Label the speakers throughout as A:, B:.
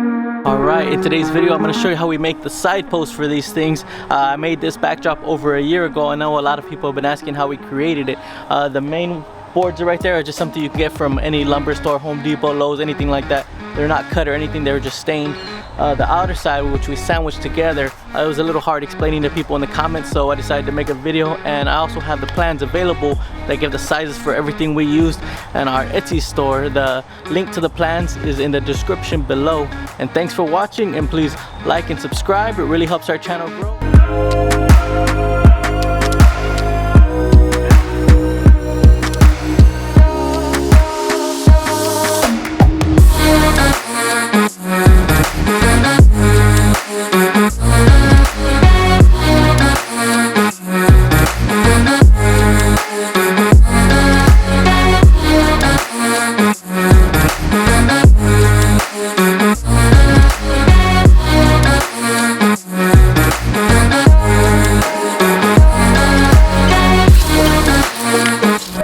A: Alright, in today's video I'm going to show you how we make the side posts for these things. I made this backdrop over a year ago. I know a lot of people have been asking how we created it. The main boards right there are just something you can get from any lumber store, Home Depot, Lowe's, anything like that. They're not cut or anything, they're just stained. The outer side, which we sandwiched together, it was a little hard explaining to people in the comments, so I decided to make a video. And I also have the plans available that give the sizes for everything we used in our Etsy store. The link to the plans is in the description below. And thanks for watching, and please like and subscribe. It really helps our channel grow.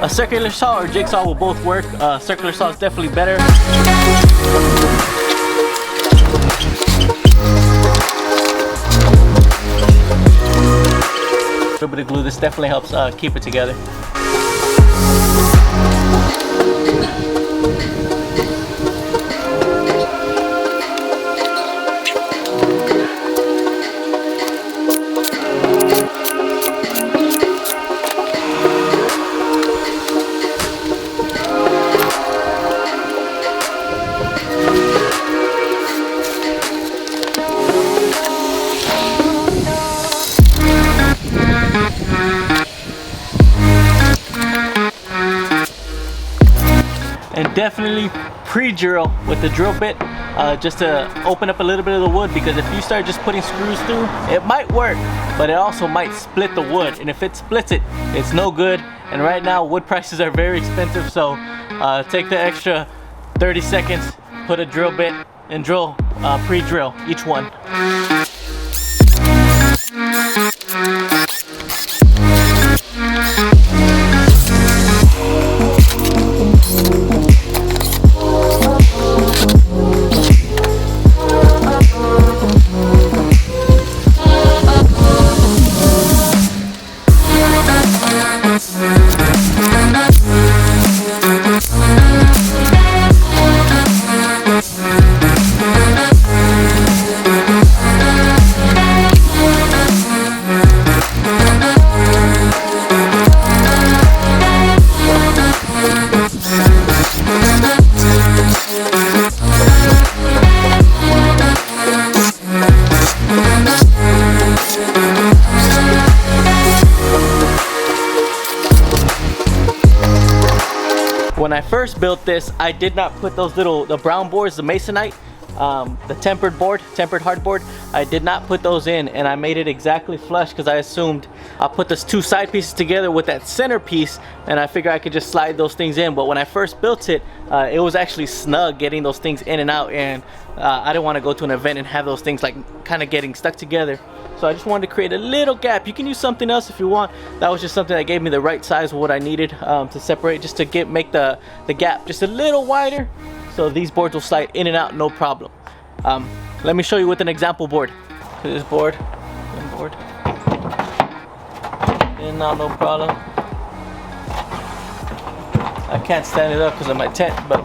A: A circular saw or jigsaw will both work. Circular saw is definitely better. A little bit of glue, this definitely helps keep it together. And definitely pre-drill with the drill bit just to open up a little bit of the wood, because if you start just putting screws through, it might work, but it also might split the wood, and if it splits it, it's no good. And right now wood prices are very expensive, so take the extra 30 seconds, put a drill bit and drill, pre-drill each one. When I first built this, I did not put those the brown boards, the masonite, the tempered hardboard. I did not put those in, and I made it exactly flush because I assumed I'll put those two side pieces together with that center piece, and I figured I could just slide those things in. But when I first built it, it was actually snug getting those things in and out, and I didn't want to go to an event and have those things like kind of getting stuck together. So I just wanted to create a little gap. You can use something else if you want. That was just something that gave me the right size of what I needed to separate, just to make the gap just a little wider, so these boards will slide in and out no problem. Let me show you with an example board. This board, in and out no problem. I can't stand it up because of my tent, but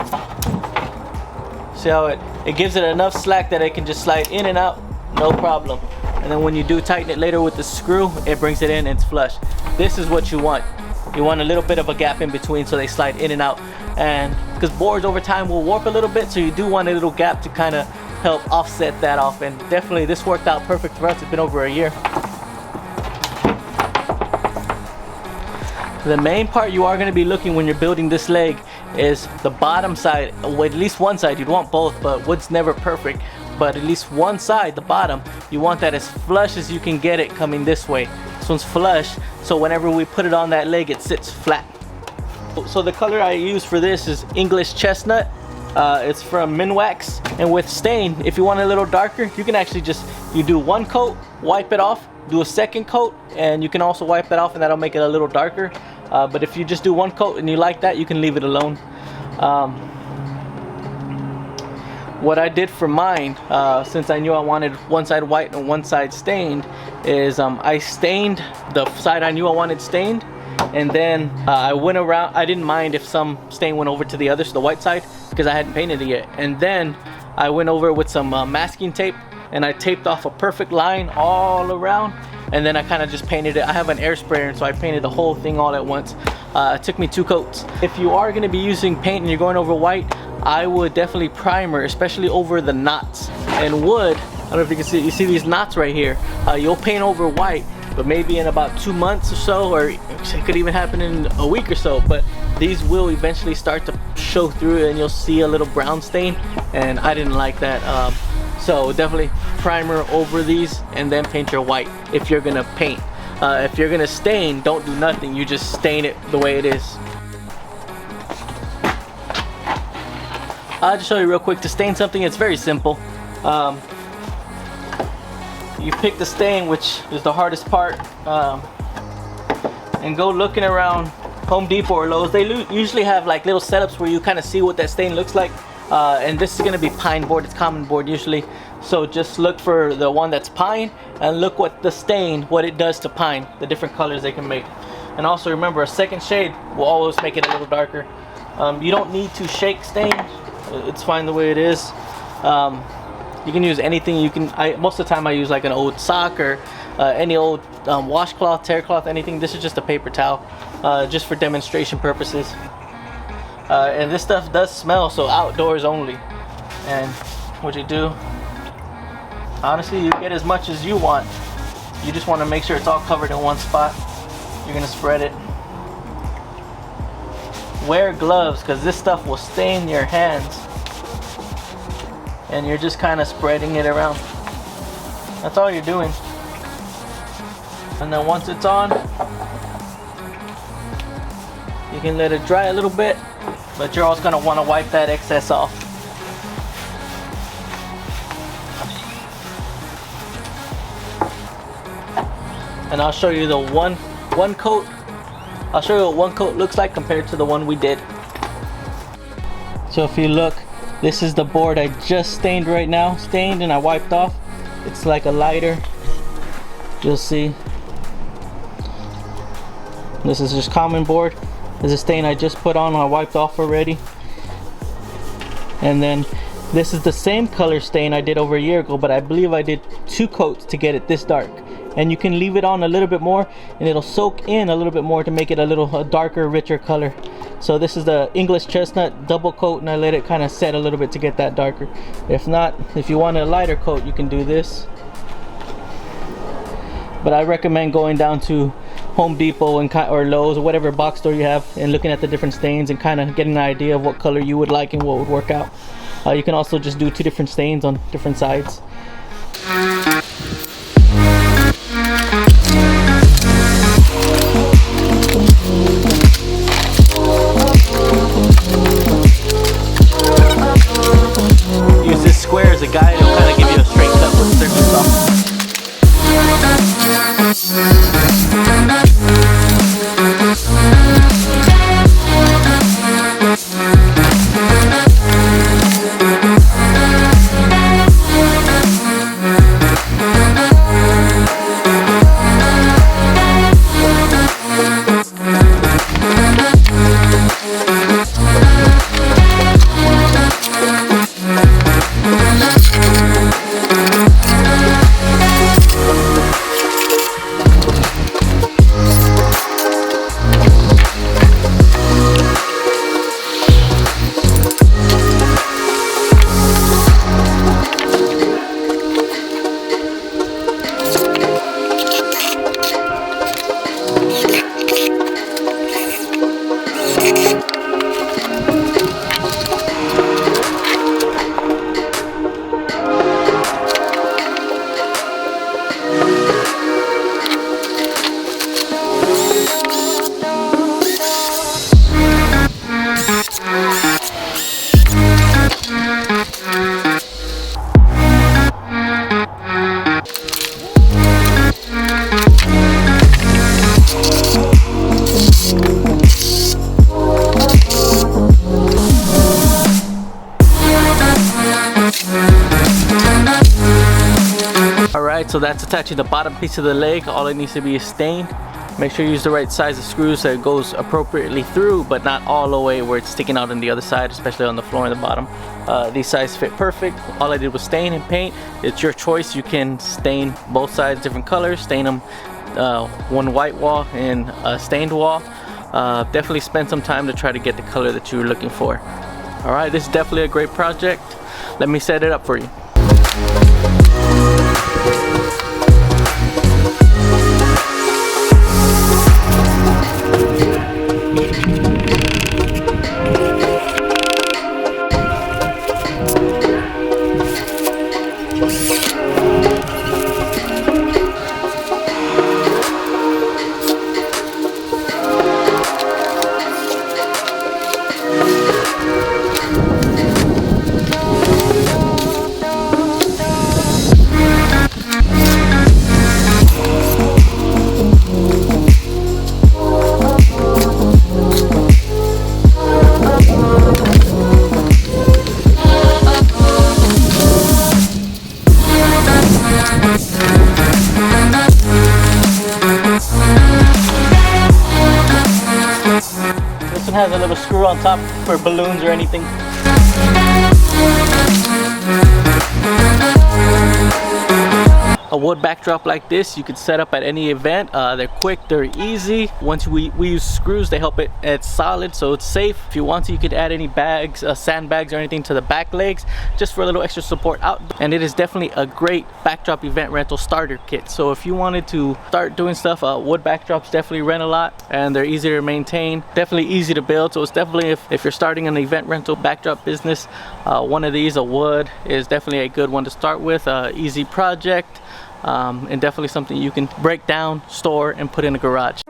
A: see how it gives it enough slack that it can just slide in and out no problem. And then when you do tighten it later with the screw, it brings it in and it's flush. This is what you want. You want a little bit of a gap in between so they slide in and out. And because boards over time will warp a little bit, so you do want a little gap to kind of help offset that off. And definitely this worked out perfect for us. It's been over a year. The main part you are going to be looking when you're building this leg is the bottom side. Well, at least one side. You'd want both, but wood's never perfect. But at least one side, the bottom, you want that as flush as you can get it coming this way. This one's flush, so whenever we put it on that leg, it sits flat. So the color I use for this is English Chestnut. It's from Minwax. And with stain, if you want a little darker, you can actually you do one coat, wipe it off, do a second coat, and you can also wipe that off, and that'll make it a little darker. But if you just do one coat and you like that, you can leave it alone. what I did for mine, since I knew I wanted one side white and one side stained, is I stained the side I knew I wanted stained, and then I went around. I didn't mind if some stain went over to the other, so the white side, because I hadn't painted it yet. And then I went over with some masking tape, and I taped off a perfect line all around, and then I kind of just painted it. I have an air sprayer, and so I painted the whole thing all at once. It took me 2 coats. If you are going to be using paint and you're going over white, I would definitely primer, especially over the knots. And wood, I don't know if you can see, you see these knots right here. You'll paint over white, but maybe in about 2 months or so, or it could even happen in a week or so, but these will eventually start to show through and you'll see a little brown stain, and I didn't like that. So definitely primer over these and then paint your white if you're gonna paint. If you're gonna stain, don't do nothing, you just stain it the way it is. I'll just show you real quick. To stain something, it's very simple. You pick the stain, which is the hardest part, and go looking around Home Depot or Lowe's. They usually have like little setups where you kind of see what that stain looks like. And this is going to be pine board. It's common board usually. So just look for the one that's pine and look what the stain, what it does to pine, the different colors they can make. And also remember, a second shade will always make it a little darker. You don't need to shake stain. It's fine the way it is. You can use anything. You can. Most of the time I use like an old sock or any old washcloth, terry cloth, anything. This is just a paper towel, just for demonstration purposes. And this stuff does smell, so outdoors only. And what you do, honestly, you get as much as you want. You just want to make sure it's all covered in one spot. You're gonna spread it. Wear gloves, because this stuff will stain your hands. And you're just kind of spreading it around. That's all you're doing. And then once it's on, you can let it dry a little bit, but you're always gonna want to wipe that excess off. And I'll show you the one coat. I'll show you what one coat looks like compared to the one we did. So if you look, this is the board I just stained right now. Stained and I wiped off. It's like a lighter. You'll see. This is just common board. There's a stain I just put on, I wiped off already. And then this is the same color stain I did over a year ago, but I believe I did 2 coats to get it this dark. And you can leave it on a little bit more and it'll soak in a little bit more to make it a darker, richer color. So this is the English chestnut double coat, and I let it kind of set a little bit to get that darker. If not, if you want a lighter coat, you can do this. But I recommend going down to Home Depot and or Lowe's or whatever box store you have and looking at the different stains and kind of getting an idea of what color you would like and what would work out. You can also just do 2 different stains on different sides. Use this square as a guide. It'll kind of give you a straight cut with circles off. Alright, so that's attaching the bottom piece of the leg. All it needs to be is stained. Make sure you use the right size of screws so it goes appropriately through, but not all the way where it's sticking out on the other side, especially on the floor and the bottom. These sizes fit perfect. All I did was stain and paint. It's your choice. You can stain both sides different colors, stain them one white wall and a stained wall. Definitely spend some time to try to get the color that you're looking for. Alright, this is definitely a great project. Let me set it up for you. This one has a little screw on top for balloons or anything. A wood backdrop like this you could set up at any event. They're quick, they're easy. Once we use screws, they help it's solid, so it's safe. If you want to, you could add any bags, sandbags or anything to the back legs just for a little extra support out. And it is definitely a great backdrop event rental starter kit. So if you wanted to start doing stuff, wood backdrops definitely rent a lot, and they're easier to maintain, definitely easy to build. So it's definitely, if you're starting an event rental backdrop business, one of these, a wood, is definitely a good one to start with. Easy project. And definitely something you can break down, store, and put in a garage.